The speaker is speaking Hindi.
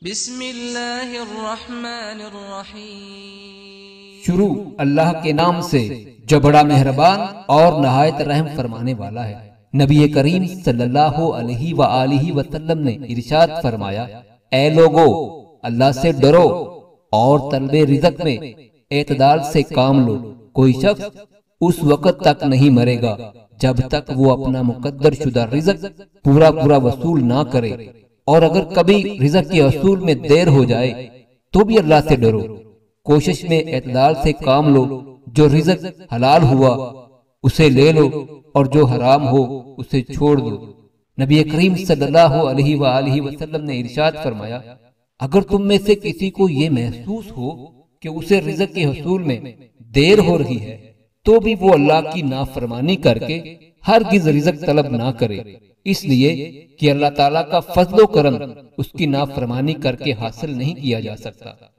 बिस्मिल्लाहिर्रहमानिर्रहीम। शुरू अल्लाह के नाम से जो बड़ा मेहरबान और नहायत रहम फरमाने वाला है। नबी करीम सल्लल्लाहु अलैहि वसल्लम ने इरशाद फरमाया, ए लोगो, अल्लाह से डरो और तलबे रिज़्क़ में एतदाल से काम लो। कोई शख्स उस वक़्त तक नहीं मरेगा जब तक वो अपना मुकद्दर शुदा रिज़्क़ पूरा पूरा वसूल ना करे, और अगर कभी रिज़्क़ के वसूल में देर हो जाए तो भी अल्लाह से डरो। कोशिश में एतदाल से काम लो। जो रिज़्क़ हलाल हुआ उसे ले लो और जो हराम हो उसे छोड़ दो। नबी करीम सल्लल्लाहु अलैहि वसल्लम ने इरशाद फरमाया, अगर तुम में से किसी को ये महसूस हो कि उसे रिज़्क़ के हसूल में देर हो रही है तो भी वो अल्लाह की नाफरमानी करके हरगिज़ रिज़्क़ तलब ना करे, इसलिए कि अल्लाह ताला का फज़्ल व करम उसकी नाफरमानी करके हासिल नहीं किया जा सकता।